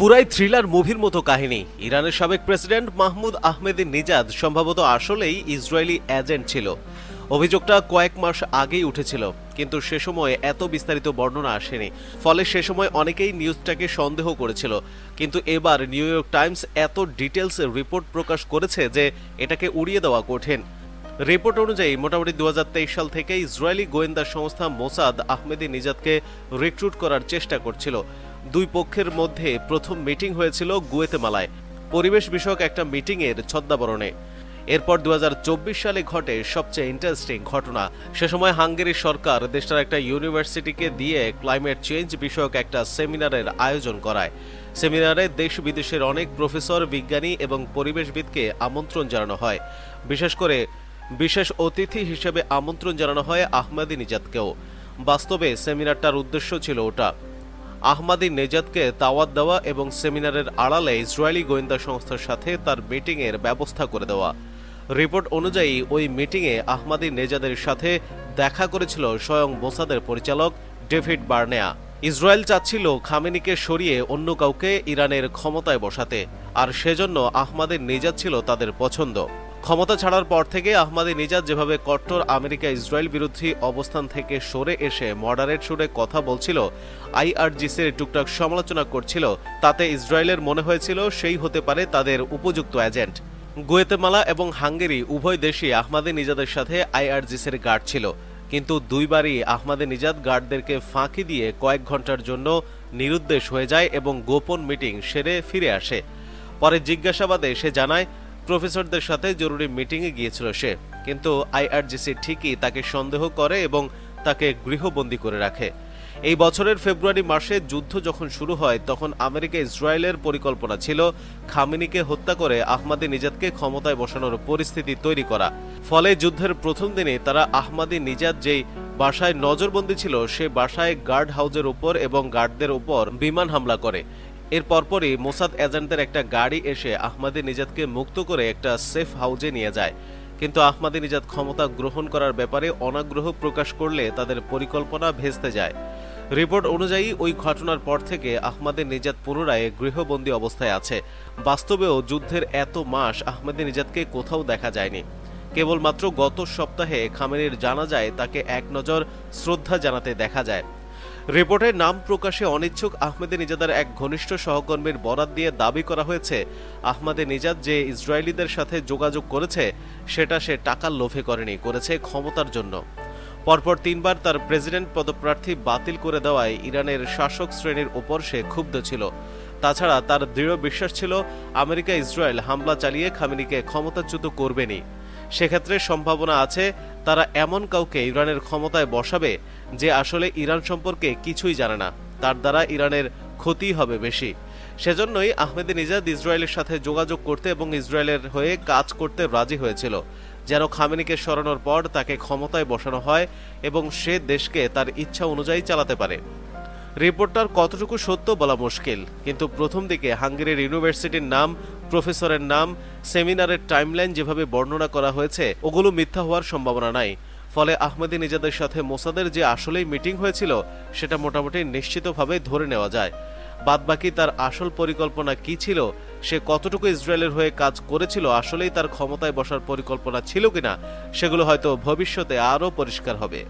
পুরাই থ্রিলার মুভির মতো কাহিনী। ইরানের সাবেক প্রেসিডেন্ট মাহমুদ আহমেদিনেজাদ সম্ভবত আসলেই ইসরায়েলি এজেন্ট ছিল। অভিযোগটা কয়েক মাস আগেই উঠেছিল, কিন্তু সে সময় এত বিস্তারিত বর্ণনা আসেনি। ফলে সে সময় অনেকেই নিউজটাকে সন্দেহ করেছিল, কিন্তু এবার নিউ ইয়র্ক টাইমস এত ডিটেলস রিপোর্ট প্রকাশ করেছে যে এটাকে উড়িয়ে দেওয়া কঠিন। রিপোর্ট অনুযায়ী মোটামুটি 2023 সাল থেকে ইসরায়েলি গোয়েন্দা সংস্থা মোসাদ আহমেদিনেজাদকে রিক্রুট করার চেষ্টা করছিল। দুই পক্ষের মধ্যে প্রথম মিটিং হয়েছিল গুয়েতেমালায়, পরিবেশ বিষয়ক একটা মিটিংয়ের ছদ্মাবরণে। এরপর 2024 সালে ঘটে সবচেয়ে ইন্টারেস্টিং ঘটনা। সে সময় হাঙ্গেরি সরকার দেশটার একটা ইউনিভার্সিটিকে দিয়ে ক্লাইমেট চেঞ্জ বিষয়ক একটা সেমিনারের আয়োজন করায়। সেমিনারে দেশ বিদেশের অনেক প্রফেসর, বিজ্ঞানী এবং পরিবেশবিদকে আমন্ত্রণ জানানো হয়। বিশেষ করে বিশেষ অতিথি হিসেবে আমন্ত্রণ জানানো হয় আহমেদিনেজাদকেও। বাস্তবে সেমিনারটার উদ্দেশ্য ছিল ওটা আহমেদিনেজাদকে দাওয়াত দেওয়া এবং সেমিনারের আড়ালে ইসরায়েলি গোয়েন্দা সংস্থার সাথে তার মিটিংয়ের ব্যবস্থা করে দেওয়া। রিপোর্ট অনুযায়ী ওই মিটিংয়ে আহমেদিনেজাদের সাথে দেখা করেছিল স্বয়ং মোসাদের পরিচালক ডেভিড বার্নেয়া। ইসরায়েল চাচ্ছিল খামেনিকে সরিয়ে অন্য কাউকে ইরানের ক্ষমতায় বসাতে, আর সেজন্য আহমেদিনেজাদ ছিল তাদের পছন্দ। ক্ষমতা ছাড়ার পর থেকে আহমেদিনেজাদ যেভাবে কট্টর আমেরিকা ইসরায়েল বিরোধী অবস্থান থেকে সরে এসে মডারেট সুরে কথা বলছিল, আইআরজিসির টুকটাক সমালোচনা করছিল, তাতে ইসরায়েলের মনে হয়েছিল সেই হতে পারে তাদের উপযুক্ত এজেন্ট। গুয়েতেমালা এবং হাঙ্গেরি উভয় দেশই আহমেদিনেজাদের সাথে আইআরজিসির গার্ড ছিল, কিন্তু দুইবারই আহমেদিনেজাদ গার্ডদেরকে ফাঁকি দিয়ে কয়েক ঘন্টার জন্য নিরুদ্দেশ হয়ে যায় এবং গোপন মিটিং সেরে ফিরে আসে। পরে জিজ্ঞাসাবাদে সে জানায় প্রফেসরদের সাথে জরুরি মিটিংয়ে গিয়েছিল সে, কিন্তু আইআরজিসি ঠিকই তাকে সন্দেহ করে এবং তাকে গৃহবন্দী করে রাখে। এই বছরের ফেব্রুয়ারি মাসে যুদ্ধ যখন শুরু হয়, তখন আমেরিকা ইসরায়েলের পরিকল্পনা ছিল খামেনিকে হত্যা করে আহমেদিনেজাদকে ক্ষমতায় বসানোর পরিস্থিতি তৈরি করা। ফলে যুদ্ধের প্রথম দিনে তারা আহমেদিনেজাদ যেই বাসায় নজরবন্দি ছিল সে বাসায় গার্ড হাউজের উপর এবং গার্ডদের উপর বিমান হামলা করে। এর পরপরই মোসাদ এজেন্টদের একটা গাড়ি এসে আহমেদিনেজাদকে মুক্ত করে একটা সেফ হাউজে নিয়ে যায়, কিন্তু আহমেদিনেজাদ ক্ষমতা গ্রহণ করার ব্যাপারে অনাগ্রহ প্রকাশ করলে তাদের পরিকল্পনা ভেস্তে যায়। রিপোর্ট অনুযায়ী ওই ঘটনার পর থেকে আহমেদিনেজাদ পুনরায় গৃহবন্দী অবস্থায় আছে। বাস্তবেও যুদ্ধের এত মাস আহমেদিনেজাদকে কোথাও দেখা যায়নি। কেবলমাত্র গত সপ্তাহে খামেনির জানাজায় তাকে এক নজর শ্রদ্ধা জানাতে দেখা যায়। রিপোর্টে নাম প্রকাশে অনিচ্ছুক আহমেদিনেজাদের এক ঘনিষ্ঠ সহকর্মীর বরাত দিয়ে দাবি করা হয়েছে, আহমেদিনেজাদ যে ইসরায়েলিদের সাথে যোগাযোগ করেছে সেটা সে টাকার লোভে করেনি, করেছে ক্ষমতার জন্য। পরপর 3 বার তার প্রেসিডেন্ট পদপ্রার্থী বাতিল করে দেওয়ায় ইরানের শাসক শ্রেণীর ওপর সে ক্ষুব্ধ ছিল। তাছাড়া তার দৃঢ় বিশ্বাস ছিল আমেরিকা ইসরায়েল হামলা চালিয়ে খামেনিকে ক্ষমতাচ্যুত করবেনি। সেক্ষেত্রে সম্ভাবনা আছে তারা এমন কাউকে ইরানের ক্ষমতায় বসাবে যে আসলে ইরান সম্পর্কে কিছুই জানে না, তার দ্বারা ইরানের ক্ষতি হবে বেশি। সেজন্যই আহমেদিনেজাদ ইসরায়েলের সাথে যোগাযোগ করতে এবং ইসরায়েলের হয়ে কাজ করতে রাজি হয়েছিল, যেন খামেনিকে সরানোর পর তাকে ক্ষমতায় বসানো হয় এবং সে দেশকে তার ইচ্ছা অনুযায়ী চালাতে পারে। রিপোর্টটার কতটুকু সত্য বলা মুশকিল, কিন্তু প্রথম দিকে হাঙ্গেরির ইউনিভার্সিটির নাম, প্রফেসরের নাম, সেমিনারের টাইমলাইন যেভাবে বর্ণনা করা হয়েছে ওগুলো মিথ্যা হওয়ার সম্ভাবনা নাই। ফলে আহমেদিনেজাদের সাথে মোসাদের যে আসলেই মিটিং হয়েছিল সেটা মোটামুটি নিশ্চিতভাবে ধরে নেওয়া যায়। বাদবাকি তার আসল পরিকল্পনা কি ছিল, সে কতটুকু ইসরায়েলের হয়ে কাজ করেছিল, আসলেই তার ক্ষমতায় বসার পরিকল্পনা ছিল কিনা, সেগুলো হয়তো ভবিষ্যতে আরও পরিষ্কার হবে।